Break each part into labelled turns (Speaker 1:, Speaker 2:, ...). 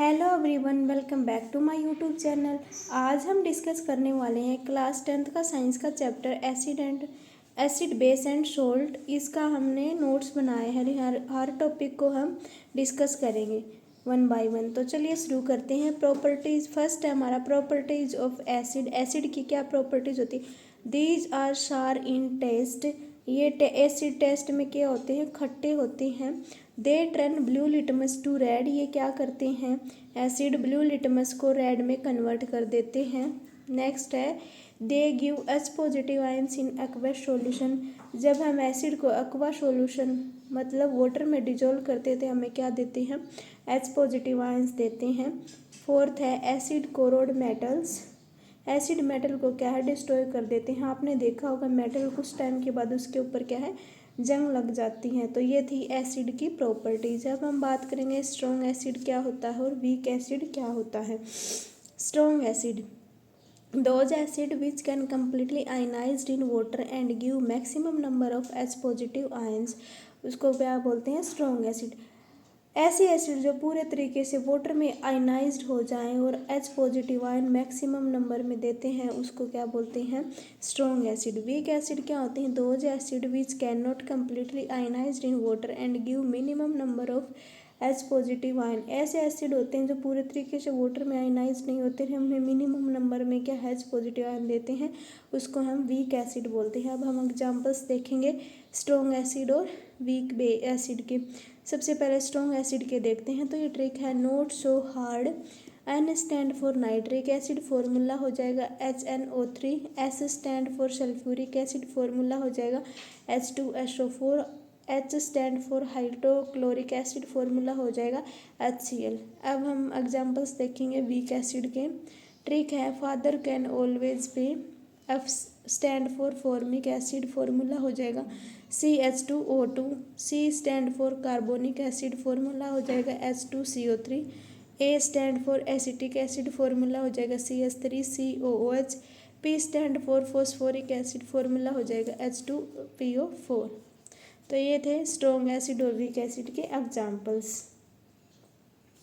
Speaker 1: Hello everyone, welcome back to my YouTube channel. आज हम discuss करने वाले हैं क्लास 10th का साइंस का chapter acid base and salt. इसका हमने नोट्स बनाए हैं। हर टॉपिक को हम डिस्कस करेंगे वन बाय वन। तो चलिए शुरू करते हैं। प्रॉपर्टीज़ फर्स्ट है हमारा प्रॉपर्टीज़ ऑफ एसिड। एसिड की क्या प्रॉपर्टीज़ होती है? These are sour in taste. ये एसिड टेस्ट में क्या होते हैं? खट्टे होते हैं। They turn blue litmus to red. ये क्या करते हैं? एसिड ब्लू लिटमस को रेड में कन्वर्ट कर देते हैं। नेक्स्ट है they give H positive ions in aqueous solution. जब हम एसिड को एक्वा सॉल्यूशन मतलब वाटर में डिजोल्व करते थे, हमें क्या देते हैं? एच पॉजिटिव आयंस देते हैं। फोर्थ है acid corrode metals. Acid metal को क्या है? डिस्ट्रॉय कर देते हैं। आपने देखा होगा मेटल कुछ टाइम के बाद उसके ऊपर क्या है? जंग लग जाती हैं। तो ये थी एसिड की प्रॉपर्टीज। अब हम बात करेंगे स्ट्रॉन्ग एसिड क्या होता है और वीक एसिड क्या होता है। Strong acid those acid which can completely ionised in water and give maximum number of H positive ions, उसको क्या बोलते हैं? Strong acid. ऐसे एसिड जो पूरे तरीके से वाटर में आयनाइज्ड हो जाएं और H positive ion maximum number में देते हैं, उसको क्या बोलते हैं? Strong acid. वीक एसिड क्या होते हैं? Those acid which can not completely ionised in water and give minimum number of H positive ion. ऐसे एसिड होते हैं जो पूरे तरीके से वाटर में आयनाइज नहीं होते हैं, हमें मिनिमम नंबर में क्या एच पॉजिटिव आयन देते हैं, उसको हम वीक एसिड बोलते हैं। अब हम एग्जांपल्स देखेंगे स्ट्रॉन्ग एसिड और वीक एसिड के। सबसे पहले स्ट्रॉन्ग एसिड के देखते हैं। तो ये ट्रिक है note so hard. N stand for nitric acid, formula हो जाएगा HNO3। S stand for sulphuric acid, formula हो जाएगा H2SO4। H stand for hydrochloric acid, formula हो जाएगा HCl। अब हम एग्जांपल्स देखेंगे वीक एसिड के। ट्रिक है फादर कैन ऑलवेज पे। F stand for formic acid, formula हो जाएगा CH2O2। C stand for carbonic acid, formula हो जाएगा H2CO3। A stand for acetic acid, formula हो जाएगा CH3COOH। P stand for phosphoric acid, formula हो जाएगा H2PO4। तो ये थे स्ट्रॉन्ग एसिड और वीक एसिड के एग्जाम्पल्स।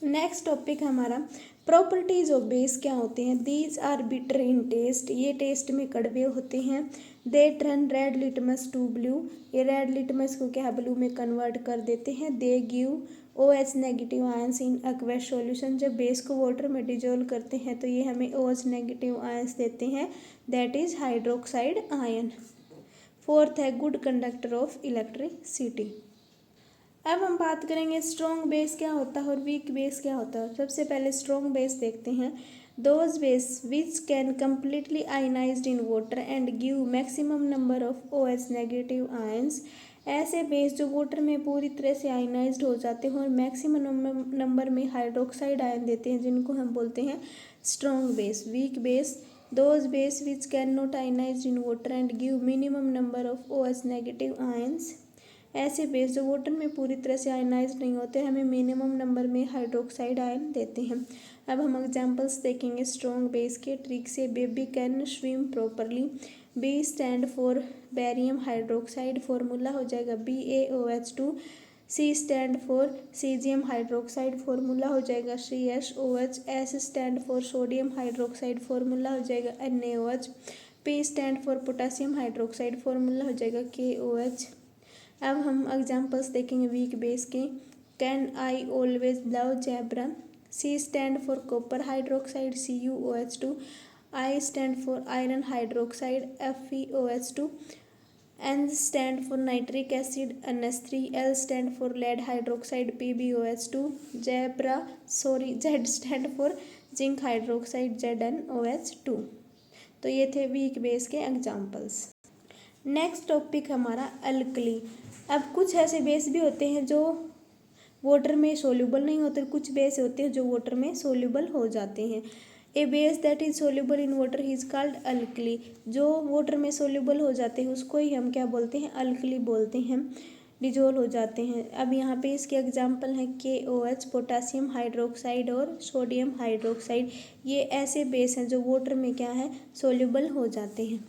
Speaker 1: नेक्स्ट टॉपिक हमारा प्रॉपर्टीज ऑफ बेस क्या होते हैं। These are bitter in taste. ये टेस्ट में कड़वे होते हैं। They turn red litmus to blue. ये रेड लिटमस को क्या ब्लू में कन्वर्ट कर देते हैं। They give OH negative ions in aqueous solution. जब बेस को वाटर में डिजोल्व करते हैं तो ये हमें OH नेगेटिव आयंस देते हैं, that is hydroxide ion. Fourth है गुड कंडक्टर ऑफ इलेक्ट्रिसिटी। अब हम बात करेंगे स्ट्रॉन्ग बेस क्या होता है और वीक बेस क्या होता है। सबसे पहले स्ट्रॉन्ग बेस देखते हैं। Those base which can completely ionised in water and give maximum number of OH negative ions. ऐसे बेस जो वाटर में पूरी तरह से आयनाइज्ड हो जाते हैं और मैक्सिमम नंबर में हाइड्रोक्साइड आयन देते हैं, जिनको हम बोलते हैं strong base. Weak base those base which can not ionised in water and give minimum number of OH negative ions. ऐसे बेस जो वाटर में पूरी तरह से आयनाइज नहीं होते, हमें मिनिमम नंबर में हाइड्रोक्साइड आयन देते हैं। अब हम एग्जांपल्स देखेंगे स्ट्रॉन्ग बेस के। ट्रिक से baby can swim properly. B stand for barium hydroxide, formula हो जाएगा BaOH2। C stand for caesium hydroxide, formula हो जाएगा CSOH। S stand for sodium hydroxide, formula हो जाएगा NaOH। P stand for potassium hydroxide, formula हो जाएगा KOH। अब हम एग्जांपल्स देखेंगे वीक बेस के। Can I always love zebra. C stand for copper hydroxide CuOH2। I stand for iron hydroxide FeOH2। N stand for nitric acid NH3। L stand for lead hydroxide PbOH2। Z stand for zinc hydroxide ZnOH2। तो ये थे weak base के examples. Next topic हमारा alkali. अब कुछ ऐसे base भी होते हैं जो वाटर में सोल्यूबल नहीं होते, कुछ बेस होते हैं जो वाटर में सोल्यूबल हो जाते हैं। A base that is soluble in water is called alkali. जो वाटर में सोल्यूबल हो जाते हैं उसको ही हम क्या बोलते हैं? अल्कली बोलते हैं, डिजोल्व हो जाते हैं। अब यहाँ पे इसके एग्जाम्पल हैं KOH पोटासियम हाइड्रोक्साइड और सोडियम हाइड्रोक्साइड। ये ऐसे बेस हैं जो वाटर में क्या है? सोल्यूबल हो जाते हैं।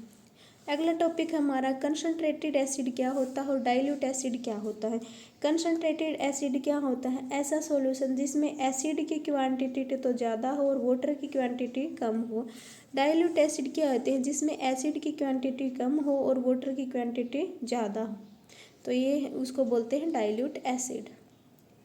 Speaker 1: अगला टॉपिक हमारा कंसंट्रेटेड एसिड क्या होता है और डाइल्यूट एसिड क्या होता है। कंसनट्रेटेड एसिड क्या होता है? ऐसा सॉल्यूशन जिसमें एसिड की क्वांटिटी तो ज़्यादा हो और वाटर की क्वांटिटी कम हो। डाइल्यूट एसिड क्या होते हैं? जिसमें एसिड की क्वांटिटी कम हो और वाटर की क्वांटिटी ज़्यादा हो, तो ये उसको बोलते हैं डाइल्यूट एसिड।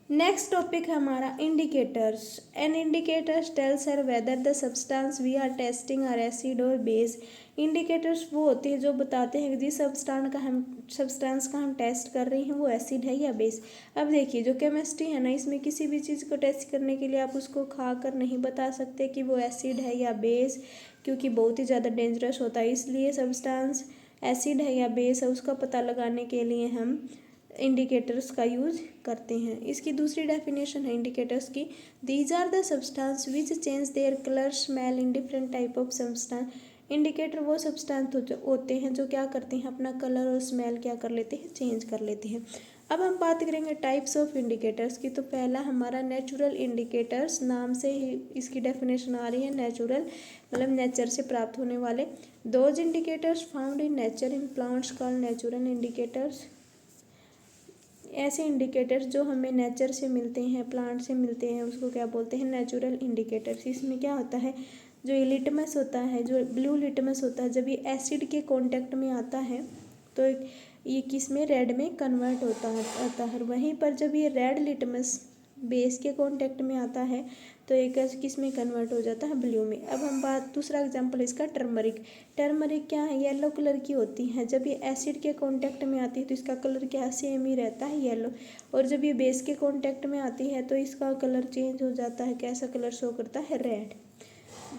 Speaker 1: नेक्स्ट टॉपिक है हमारा indicators. An indicators tells her whether the substance we are testing are acid और बेस। इंडिकेटर्स वो होते हैं जो बताते हैं कि जिस सब्सटेंस का हम टेस्ट कर रहे हैं वो एसिड है या बेस। अब देखिए जो केमिस्ट्री है ना, इसमें किसी भी चीज़ को टेस्ट करने के लिए आप उसको खा कर नहीं बता सकते कि वो एसिड है या बेस, क्योंकि बहुत ही ज़्यादा डेंजरस होता है। इसलिए सब्सटेंस एसिड है या बेस है उसका पता लगाने के लिए हम इंडिकेटर्स का यूज करते हैं। इसकी दूसरी डेफिनेशन है इंडिकेटर्स की, these are the substance which change their colour smell in different type of substance. Indicator वो सब्सटेंस होते हैं जो क्या करते हैं, अपना कलर और स्मेल क्या कर लेते हैं, चेंज कर लेते हैं। अब हम बात करेंगे टाइप्स ऑफ इंडिकेटर्स की। तो पहला हमारा नेचुरल इंडिकेटर्स, नाम से ही इसकी डेफिनेशन आ रही है, नेचुरल मतलब नेचर से प्राप्त होने वाले। Those indicators found in nature in plants called natural indicators. ऐसे इंडिकेटर्स जो हमें नेचर से मिलते हैं, प्लांट से मिलते हैं, उसको क्या बोलते हैं, नेचुरल इंडिकेटर्स। इसमें क्या होता है, जो ये लिटमस होता है, जो ब्लू लिटमस होता है, जब ये एसिड के कांटेक्ट में आता है तो ये किस में, रेड में कन्वर्ट आता है। वहीं पर जब ये रेड लिटमस बेस के कांटेक्ट में आता है तो एक किस में कन्वर्ट हो जाता है, ब्लू में। अब हम बात, दूसरा एग्जांपल इसका टर्मरिक। टर्मरिक क्या है, येलो कलर की होती है। जब ये एसिड के कांटेक्ट में आती है तो इसका कलर क्या है, सेम ही रहता है, येलो। और जब ये बेस के कांटेक्ट में आती है तो इसका कलर चेंज हो जाता है, कैसा कलर शो करता है, रेड।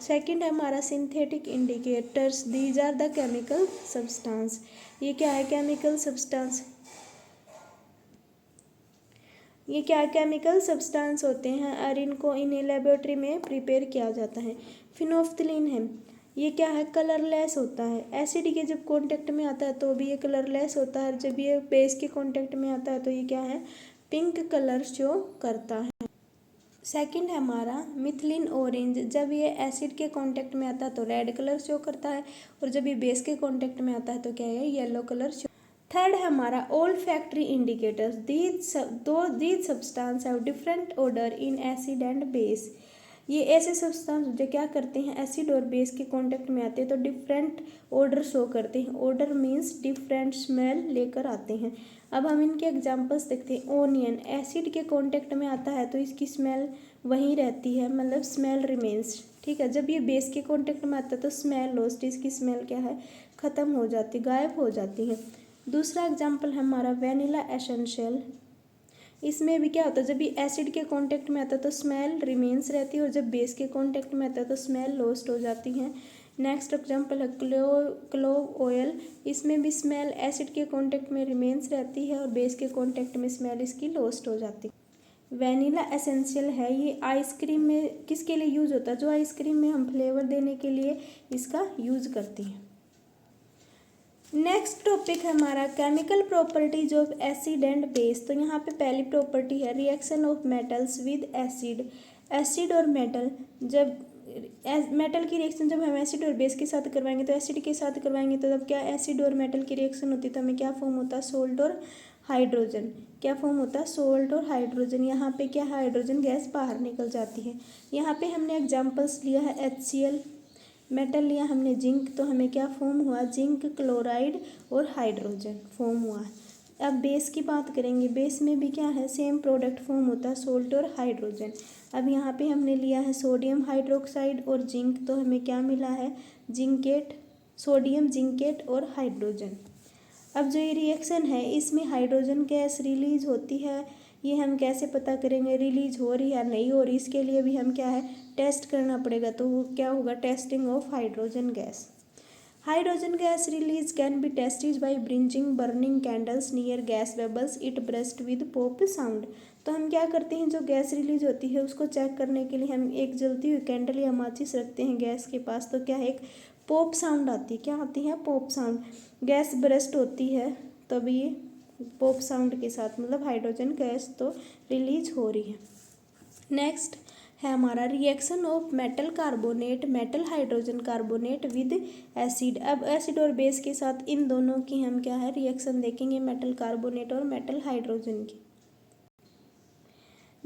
Speaker 1: सेकंड है हमारा synthetic indicators, these are the chemical substance. ये क्या है, केमिकल सब्सटेंस। ये क्या केमिकल सब्सटेंस होते हैं और इनको इन्हें लेबोरेटरी में प्रिपेयर किया जाता है। फिनोफ्थलीन है, ये क्या है, कलरलेस होता है। एसिड के जब कांटेक्ट में आता है तो भी ये कलरलेस होता है, जब ये बेस के कांटेक्ट में आता है तो ये क्या है, पिंक कलर शो करता है। सेकंड है हमारा मिथिलीन ऑरेंज, जब ये एसिड के कांटेक्ट में आता है तो रेड कलर शो करता है, और जब ये बेस के कांटेक्ट में आता है तो क्या है, येलो कलर शो। थर्ड है हमारा olfactory indicators, these substance have different odour in acid and base. ये ऐसे सब्सटेंस जो क्या करते हैं, एसिड और बेस के कांटेक्ट में आते हैं तो डिफरेंट ओडर शो करते हैं। ओडर मीन्स डिफरेंट स्मेल लेकर आते हैं। अब हम इनके एग्जांपल्स देखते हैं। ओनियन एसिड के कांटेक्ट में आता है तो इसकी स्मेल वहीं रहती है, मतलब स्मेल रिमेन्स, ठीक है। जब ये बेस के कांटेक्ट में आता है तो स्मेल लॉस्ट, इसकी स्मेल क्या है, ख़त्म हो जाती, गायब हो जाती है। दूसरा एग्जाम्पल है हमारा वेनिला एसेंशियल। इसमें भी क्या होता है, जब ये एसिड के कांटेक्ट में आता है तो स्मेल रिमेन्स रहती है, और जब बेस के कांटेक्ट में आता है तो स्मेल लॉस्ट हो जाती है। नेक्स्ट एग्जाम्पल है क्लोव ऑयल। इसमें भी स्मेल एसिड के कांटेक्ट में रिमेन्स रहती है और बेस के कांटेक्ट में स्मेल इसकी लॉस्ट हो जाती है। वेनिला एसेंशियल है, ये आइसक्रीम में किसके लिए यूज़ होता है, जो आइसक्रीम में हम फ्लेवर देने के लिए इसका यूज़ करते हैं। नेक्स्ट टॉपिक है हमारा chemical properties of acid and base. तो यहाँ पे पहली प्रॉपर्टी है reaction of metals with acid. Acid और मेटल, जब मेटल की रिएक्शन जब हम एसिड और बेस के साथ करवाएंगे तो एसिड के साथ करवाएंगे तो जब क्या एसिड और मेटल की रिएक्शन होती है तो हमें क्या फॉर्म होता है, सोल्ट और हाइड्रोजन। क्या फॉर्म होता है, सोल्ट और हाइड्रोजन। यहाँ पे क्या, हाइड्रोजन गैस बाहर निकल जाती है। यहाँ पे हमने एग्जाम्पल्स लिया है HCl, मेटल लिया हमने जिंक, तो हमें क्या फॉर्म हुआ, जिंक क्लोराइड और हाइड्रोजन फॉर्म हुआ। अब बेस की बात करेंगे, बेस में भी क्या है, सेम प्रोडक्ट फॉर्म होता है, सोल्ट और हाइड्रोजन। अब यहाँ पे हमने लिया है सोडियम हाइड्रोक्साइड और जिंक, तो हमें क्या मिला है, जिंकेट, सोडियम जिंकेट और हाइड्रोजन। अब जो ये रिएक्शन है इसमें हाइड्रोजन गैस रिलीज होती है, ये हम कैसे पता करेंगे रिलीज हो रही है या नहीं हो रही, इसके लिए भी हम क्या है, टेस्ट करना पड़ेगा। तो वो क्या होगा, testing of hydrogen gas. Hydrogen gas release can be tested by bringing burning candles near gas bubbles it burst with pop sound. तो हम क्या करते हैं, जो गैस रिलीज होती है उसको चेक करने के लिए हम एक जलती हुई कैंडल या माचिस रखते हैं गैस के पास, तो क्या है, एक पॉप साउंड आती है। क्या आती है, पॉप साउंड। गैस ब्रस्ट होती है तब ये पॉप साउंड के साथ, मतलब हाइड्रोजन गैस तो रिलीज हो रही है। नेक्स्ट है हमारा reaction of metal carbonate, metal hydrogen carbonate with acid. अब एसिड और बेस के साथ इन दोनों की हम क्या है, रिएक्शन देखेंगे, मेटल कार्बोनेट और मेटल हाइड्रोजन की।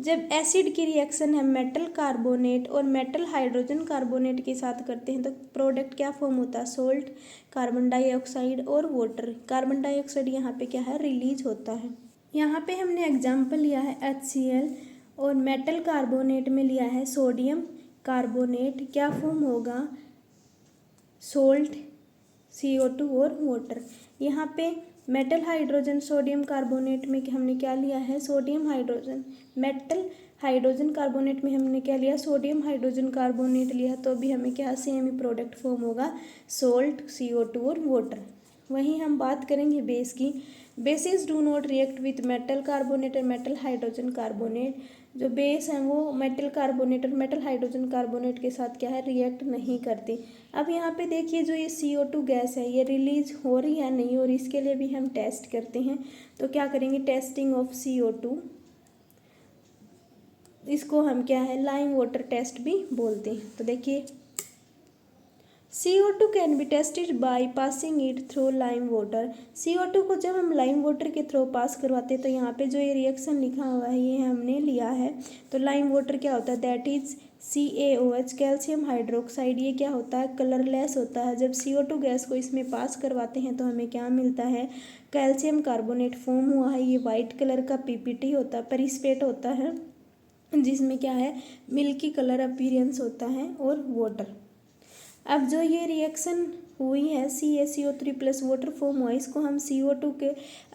Speaker 1: जब एसिड की रिएक्शन हम मेटल कार्बोनेट और मेटल हाइड्रोजन कार्बोनेट के साथ करते हैं तो प्रोडक्ट क्या फॉर्म होता है, सोल्ट, कार्बन डाइऑक्साइड और वाटर। कार्बन डाइऑक्साइड यहाँ पे क्या है, रिलीज होता है। यहाँ पे हमने एग्जाम्पल लिया है HCl और मेटल कार्बोनेट में लिया है सोडियम कार्बोनेट, क्या फॉर्म होगा, सोल्ट, CO2 और वाटर। यहाँ पे मेटल हाइड्रोजन सोडियम कार्बोनेट में हमने क्या लिया है, sodium hydrogen. Metal hydrogen carbonate में हमने क्या लिया, सोडियम हाइड्रोजन कार्बोनेट लिया, तो भी हमें क्या सेम ही प्रोडक्ट फॉर्म होगा, सोल्ट, CO2 और वाटर। वहीं हम बात करेंगे बेस की। Basis do not react with metal carbonate और मेटल हाइड्रोजन कार्बोनेट। जो बेस हैं वो मेटल कार्बोनेट और मेटल हाइड्रोजन कार्बोनेट के साथ क्या है, रिएक्ट नहीं करती। अब यहाँ पे देखिए जो ये CO2 गैस है ये रिलीज हो रही है नहीं, और इसके लिए भी हम टेस्ट करते हैं। तो क्या करेंगे, टेस्टिंग ऑफ CO2, इसको हम क्या है, लाइम वाटर टेस्ट भी बोलते हैं। तो देखिए CO2 can be tested by passing it through lime water. CO2 को जब हम लाइम वाटर के थ्रू पास करवाते हैं तो यहाँ पे जो ये रिएक्शन लिखा हुआ है ये हमने लिया है। तो लाइम वाटर क्या होता है, that is CaOH, calcium hydroxide. ये क्या होता है, कलरलेस होता है। जब CO2 गैस को इसमें पास करवाते हैं तो हमें क्या मिलता है, कैल्शियम कार्बोनेट फॉर्म हुआ है। ये वाइट कलर का PPT होता है, परिस्पेट होता है, जिसमें क्या है, मिल्की कलर अपीयरेंस होता है, और वाटर। अब जो ये रिएक्शन हुई है CaCO3 प्लस वाटर फॉर्म हुआ, इसको हम CO2 के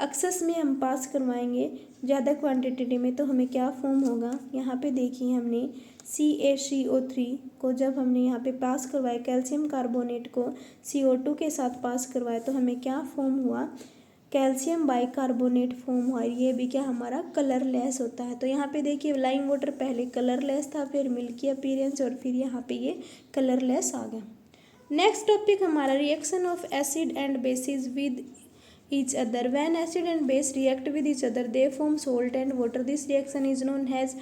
Speaker 1: एक्सेस में हम पास करवाएंगे ज़्यादा क्वांटिटी में, तो हमें क्या फॉर्म होगा। यहाँ पे देखिए हमने CaCO3 को जब हमने यहाँ पे पास करवाया, कैल्शियम कार्बोनेट को CO2 के साथ पास करवाया, तो हमें क्या फॉर्म हुआ, कैल्शियम बाइकार्बोनेट फॉर्म हुआ। ये भी क्या हमारा कलरलेस होता है। तो यहाँ पे देखिए लाइम वाटर पहले कलरलेस था, फिर मिल्की अपीयरेंस, और फिर यहाँ पे ये कलरलेस आ गया। नेक्स्ट टॉपिक हमारा reaction of acid and bases with each other. When acid and base react with each other they form salt and water. This reaction is known as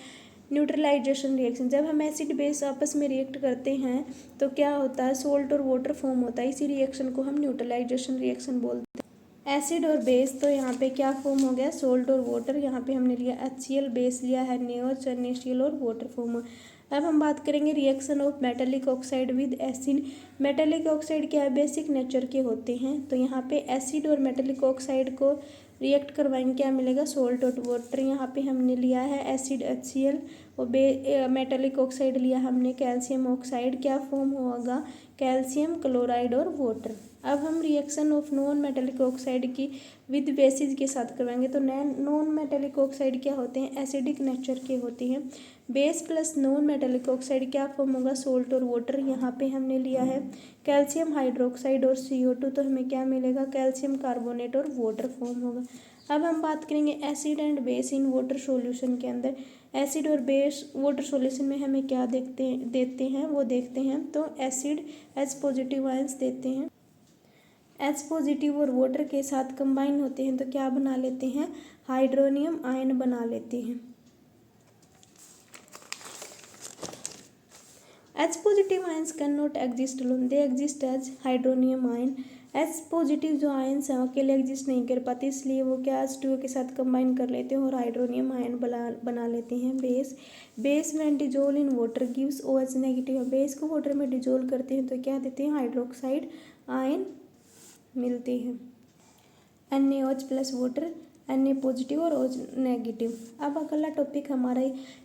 Speaker 1: neutralisation reaction. जब हम acid base आपस में react करते हैं तो क्या होता है, सोल्ट और वाटर फॉर्म होता है। इसी रिएक्शन को हम न्यूट्रलाइजेशन रिएक्शन बोलते हैं। एसिड और बेस, तो यहाँ पे क्या फॉर्म हो गया, सोल्ट और वाटर। यहाँ पे हमने लिया HCl, बेस लिया है NaOH, NaCl और वाटर फॉर्म। अब हम बात करेंगे reaction of metallic oxide with acid. Metallic oxide क्या है, बेसिक नेचर के होते हैं। तो यहाँ पे एसिड और मेटेलिक ऑक्साइड को रिएक्ट करवाएंगे, क्या मिलेगा, सोल्ट और वाटर। यहाँ पे हमने लिया है एसिड HCl और मेटेलिक ऑक्साइड लिया हमने कैल्शियम ऑक्साइड, क्या फॉर्म होगा, कैल्शियम क्लोराइड और वाटर। अब हम reaction of non metallic oxide की विद बेसिस के साथ करवाएंगे। तो नॉन मेटेलिक ऑक्साइड क्या होते हैं, एसिडिक नेचर के होते हैं। Base plus non metallic oxide क्या फॉर्म होगा, सोल्ट और वाटर। यहाँ पे हमने लिया है कैल्शियम हाइड्रोक्साइड और CO2, तो हमें क्या मिलेगा, कैल्शियम कार्बोनेट और वाटर फॉर्म होगा। अब हम बात करेंगे acid and base in water solution के अंदर। एसिड और बेस वाटर सॉल्यूशन में हमें क्या देते हैं वो देखते हैं। तो एसिड H पॉजिटिव आयंस देते हैं, H पॉजिटिव और वाटर के साथ कंबाइन होते हैं तो क्या बना लेते हैं, हाइड्रोनियम आयन बना लेते हैं। H positive ions can not exist alone, they exist as hydronium ion. H positive जो आयंस हैं अकेले एग्जिस्ट नहीं कर पाते, इसलिए वो क्या H2O के साथ कंबाइन कर लेते हैं और हाइड्रोनियम आयन बना लेते हैं। Base when dissolve in water gives OH negative. Base को वाटर में डिजोल्व करते हैं तो क्या देते हैं, हाइड्रोक्साइड आयन मिलते हैं। NaOH plus water, Na positive और OH नेगेटिव। अब अगला टॉपिक हमारा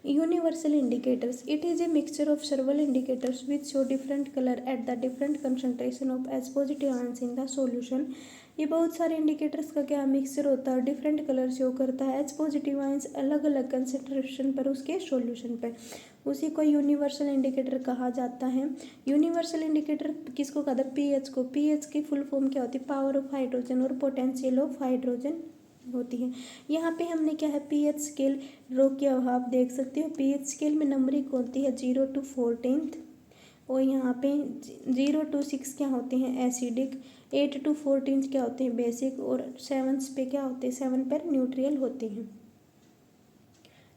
Speaker 1: universal indicators. It is a mixture of several indicators which show different colour at the different concentration of H positive ions in the solution. ये बहुत सारे indicators का क्या mixture होता है, डिफरेंट कलर शो करता है H पॉजिटिव आयंस अलग अलग कंसंट्रेशन पर उसके सॉल्यूशन पर, उसी को यूनिवर्सल इंडिकेटर कहा जाता है। यूनिवर्सल इंडिकेटर किसको कहते हैं, pH को। pH की फुल फॉर्म क्या होती है, पावर ऑफ हाइड्रोजन और पोटेंशियल ऑफ हाइड्रोजन होती है। यहाँ पे हमने क्या है, pH स्केल ड्रॉ किया हुआ आप देख सकते हो। pH स्केल में नंबरिंग होती है 0 to 14, और यहाँ पे 0 to 6 क्या होते हैं, एसिडिक, 8 to 14 क्या होते हैं, बेसिक, और 7 पे क्या होते हैं, 7 पर न्यूट्रल होते हैं।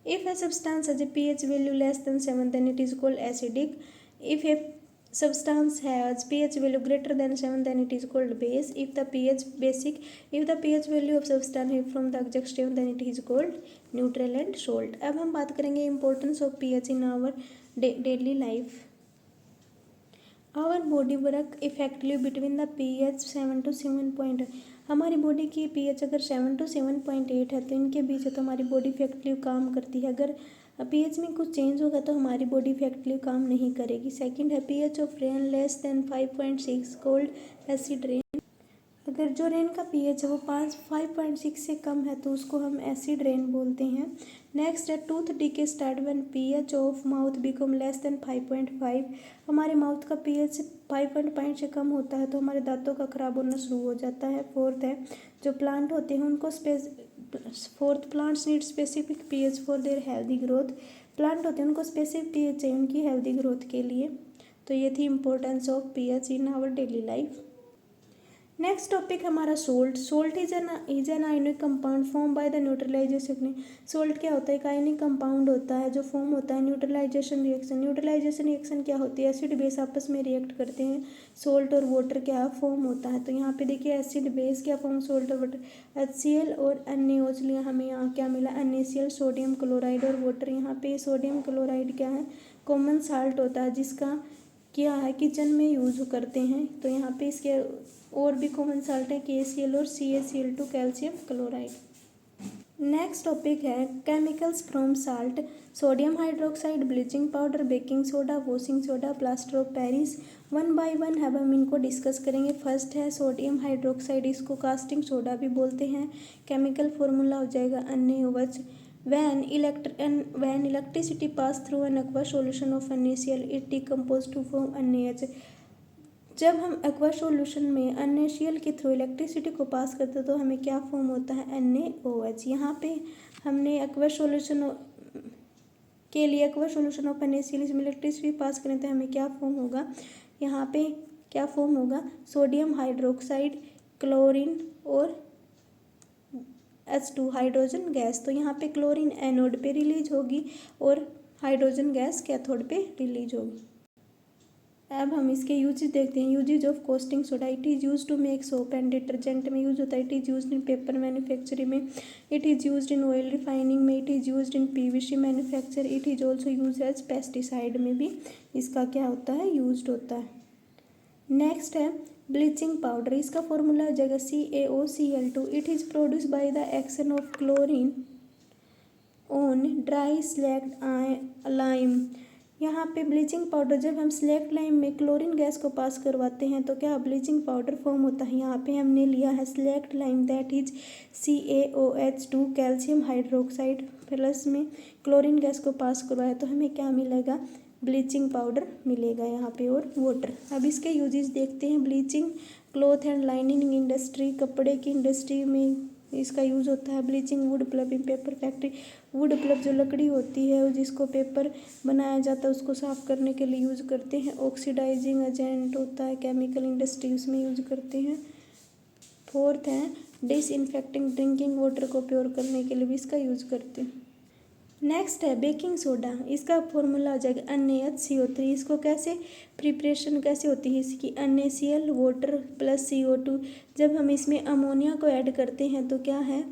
Speaker 1: If a substance has a pH value less than 7 then it is called acidic. If a substance has pH value greater than 7, then it is called base. If the pH value of substance is from the exact 7, then it is called neutral and salt. अब हम बात करेंगे importance of pH in our daily life. Our body work effectively between the pH 7 to 7. हमारी body की pH अगर 7 to 7.8 है तो इनके बीच है तो हमारी बॉडी इफेक्टिवली काम करती है. अगर pH में कुछ चेंज होगा तो हमारी बॉडी इफेक्टिवली काम नहीं करेगी. सेकंड है pH of rain less than 5.6 cold acid rain. अगर जो रेन का pH है वो 5.6 से कम है तो उसको हम एसिड रेन बोलते हैं. नेक्स्ट है tooth decay start when pH of mouth become less than 5.5. हमारे माउथ का pH 5.5 से कम होता है तो हमारे दांतों का खराब होना शुरू हो जाता है. फोर्थ है जो प्लांट होते हैं उनको plants need specific pH for their healthy growth. Plant होते हैं उनको स्पेसिफिक pH चाहिए उनकी हेल्दी ग्रोथ के लिए. तो ये थी importance of pH in our daily life. Next topic हमारा salt. Salt is an ionic compound form by the neutralization. Salt क्या होता है? एक आयनिक कंपाउंड होता है जो फॉर्म होता है न्यूट्रलाइजेशन रिएक्शन. न्यूट्रलाइजेशन रिएक्शन क्या होती है? एसिड बेस आपस में रिएक्ट करते हैं. सोल्ट और वाटर क्या फॉर्म होता है? तो यहाँ पे देखिए एसिड बेस क्या फॉर्म, सोल्ट और वाटर. HCl और NaOH लिया, हमें यहाँ क्या मिला? NaCl, सोडियम क्लोराइड और वाटर. यहाँ पे सोडियम क्लोराइड क्या है? कॉमन साल्ट होता है जिसका क्या है किचन में यूज़ करते हैं. तो यहाँ पे इसके और भी कॉमन साल्ट है KCl और CaCl2 calcium chloride. Next topic है chemicals from salt. Sodium hydroxide, bleaching powder, baking soda, washing soda, plaster of Paris. One by one अब हम इनको डिस्कस करेंगे. फर्स्ट है सोडियम हाइड्रोक्साइड, इसको कास्टिंग सोडा भी बोलते हैं. केमिकल फॉर्मूला हो जाएगा NaOH. When electricity pass through an aqueous solution of NaCl, it decomposes to form NaH. जब हम एक्वा सॉल्यूशन में NaCl के थ्रू इलेक्ट्रिसिटी को पास करते हैं तो हमें क्या फॉर्म होता है? NaOH. यहाँ पे हमने एक्वा सॉल्यूशन के लिए एक्वा सॉल्यूशन ऑफ NaCl इसमें इलेक्ट्रिसिटी पास करें तो हमें क्या फॉर्म होगा? यहाँ पे क्या फॉर्म होगा? सोडियम हाइड्रोक्साइड, क्लोरीन और H2 हाइड्रोजन गैस. तो यहाँ पे क्लोरीन एनोड पे रिलीज होगी और हाइड्रोजन गैस कैथोड पे रिलीज होगी. अब हम इसके यूजेज देखते हैं. Uses of caustic soda. It is use to make soap and detergent में यूज होता है. It is use in paper manufacturing में. It is use in oil refining में. It is use in PVC manufacture. It is also use as pesticide में भी इसका क्या होता है? यूज होता है. नेक्स्ट है ब्लीचिंग पाउडर. इसका फॉर्मूला हो जाएगा CaOCl2. It is produce by the action of chlorine on dry slaked lime. यहाँ पे ब्लीचिंग पाउडर जब हम स्लैक्ड लाइम में क्लोरीन गैस को पास करवाते हैं तो क्या ब्लीचिंग पाउडर फॉर्म होता है. यहाँ पे हमने लिया है slaked lime, that is CaOH2 calcium hydroxide plus में क्लोरीन गैस को पास करवाया तो हमें क्या मिलेगा? ब्लीचिंग पाउडर मिलेगा यहाँ पे और वाटर. अब इसके यूजेस देखते हैं. Bleaching cloth and lining industry, कपड़े की इंडस्ट्री में इसका यूज़ होता है. Bleaching wood pulp in paper factory. Wood pulp जो लकड़ी होती है और जिसको पेपर बनाया जाता है उसको साफ़ करने के लिए यूज़ करते हैं. ऑक्सीडाइजिंग एजेंट होता है केमिकल इंडस्ट्री, उसमें यूज़ करते हैं. फोर्थ है डिसइंफेक्टिंग, ड्रिंकिंग वाटर को प्योर करने के लिए भी इसका यूज़ करते हैं. नेक्स्ट है बेकिंग सोडा. इसका फॉर्मूला आ जाएगा NaHCO3. इसको कैसे प्रिपरेशन कैसे होती है इसकी? NaCl water plus CO2. जब हम इसमें अमोनिया को ऐड करते हैं तो क्या है,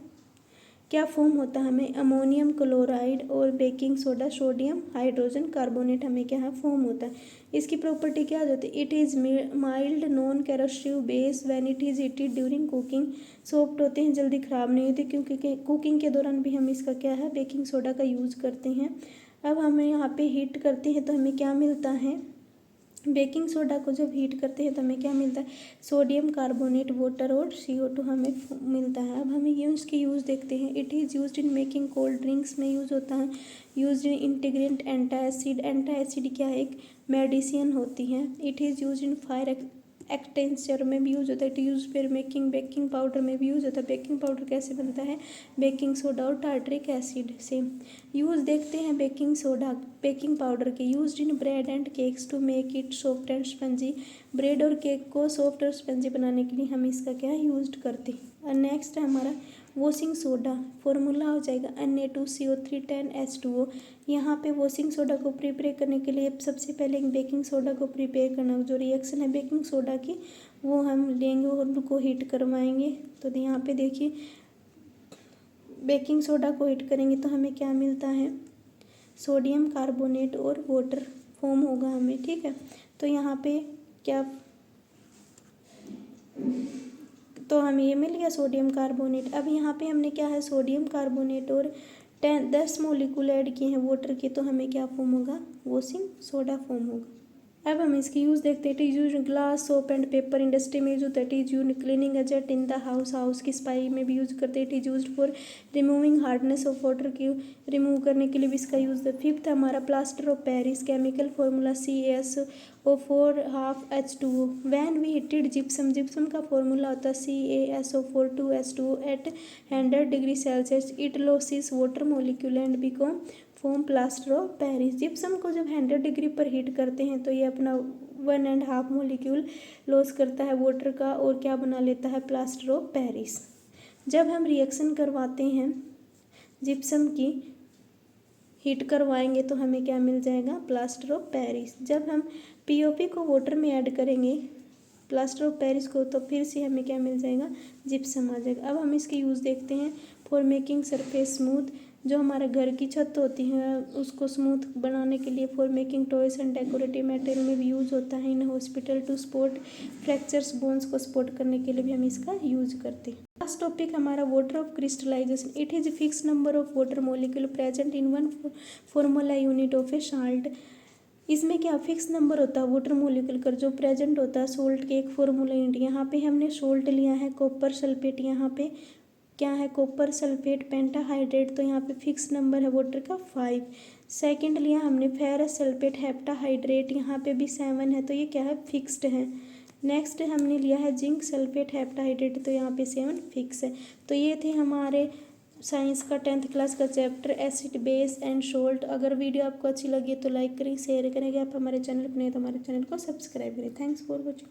Speaker 1: क्या फॉर्म होता है? हमें अमोनियम क्लोराइड और baking soda sodium hydrogen carbonate हमें क्या है? फॉर्म होता है. इसकी प्रॉपर्टी क्या होती है? It is mild non corrosive base when it is heated during cooking. Soft होते हैं, जल्दी ख़राब नहीं होते क्योंकि कुकिंग के दौरान भी हम इसका क्या है? बेकिंग सोडा का यूज़ करते हैं. अब हमें यहाँ पे हीट करते हैं तो हमें क्या मिलता है? बेकिंग सोडा को जब हीट करते हैं तो हमें क्या मिलता है? सोडियम कार्बोनेट, वाटर और CO2 हमें मिलता है. अब हमें इसकी यूज़ देखते हैं. It is used in making cold drinks में यूज़ होता है. Used in integrant antacid. Antacid क्या है? एक मेडिसिन होती है. It is used in fire extensor में भी यूज़ होता है. इट यूज फिर मेकिंग बेकिंग पाउडर में भी यूज़ होता है. बेकिंग पाउडर कैसे बनता है? बेकिंग सोडा और टार्टरिक एसिड से. यूज़ देखते हैं बेकिंग सोडा बेकिंग पाउडर के. Used in bread and cakes to make it soft and spongy. Bread और केक को सॉफ्ट और स्पंजी बनाने के लिए हम इसका क्या यूज करते हैं. और नेक्स्ट है हमारा वॉशिंग सोडा फॉर्मूला हो जाएगा Na2CO3 10H2O। यहाँ पे वॉशिंग सोडा को प्रिपेयर करने के लिए सबसे पहले एक बेकिंग सोडा को प्रिपेयर करना, जो रिएक्शन है बेकिंग सोडा की वो हम लेंगे और उनको हीट करवाएंगे। तो यहाँ पे देखिए बेकिंग सोडा को हीट करेंगे तो हमें क्या मिलता है, सोडियम कार्बोनेट और वाटर फॉर्म होगा हमें, ठीक है। तो यहाँ पे क्या, तो हमें ये मिल गया सोडियम कार्बोनेट। अब यहाँ पे हमने क्या है, सोडियम कार्बोनेट और 10 मोलिक्यूल ऐड किए हैं वाटर के, तो हमें क्या फॉर्म होगा, वॉशिंग सोडा फॉर्म होगा। अब हम इसकी यूज़ देखते हैं। It is use in glass, soap and paper industry में यूज होता है। It is use cleaning agent in the house की सफाई में भी यूज करते हैं। It is use for removing hardness of water की रिमूव करने के लिए भी इसका यूज है। फिफ्थ हमारा plaster of Paris, chemical formula CaSO4 12H2O। When we heated gypsum, gypsum का फॉर्मूला होता है CaSO4 2H2O eight 100 degree Celsius. It losses water molecule and become form plaster of Paris. Gypsum को जब 100 degree पर heat करते हैं तो ये अपना 1.5 मोलिक्यूल लॉस करता है वाटर का और क्या बना लेता है, प्लास्टर ऑफ पेरिस। जब हम रिएक्शन करवाते हैं जिप्सम की, हीट करवाएंगे तो हमें क्या मिल जाएगा, प्लास्टर ऑफ पेरिस। जब हम POP को वाटर में ऐड करेंगे प्लास्टर ऑफ पेरिस को, तो फिर से हमें क्या मिल जाएगा, जिप्सम आ जाएगा। अब हम इसके यूज़ देखते हैं। फॉर मेकिंग सरफेस स्मूथ, जो हमारे घर की छत होती है उसको स्मूथ बनाने के लिए। For making toys and decorative material में भी यूज़ होता है। In hospital to support fractures bones को सपोर्ट करने के लिए भी हम इसका यूज करते हैं। लास्ट टॉपिक हमारा water of crystallisation. It is fix number of water molecule present in one formula unit of a salt. इसमें क्या फिक्स नंबर होता है वाटर मोलिक्यूल का जो प्रेजेंट होता है सोल्ट के एक फॉर्मूला यूनिट। यहाँ पे हमने सोल्ट लिया है कॉपर सल्फेट, यहाँ पे क्या है, कॉपर सल्फेट पेंटाहाइड्रेट, तो यहाँ पे फिक्स नंबर है वाटर का 5। सेकंड लिया हमने फेरस सल्फेट हेप्टाहाइड्रेट, यहाँ पे भी 7 है, तो ये क्या है, फिक्स्ड है। नेक्स्ट हमने लिया है जिंक सल्फेट हेप्टाहाइड्रेट, तो यहाँ पे 7 फिक्स है। तो ये थे हमारे साइंस का 10th क्लास का chapter acid base and salt. अगर वीडियो आपको अच्छी लगी तो लाइक करें, शेयर करें। आप हमारे चैनल पर नए तो हमारे चैनल को सब्सक्राइब करें। Thanks for watching.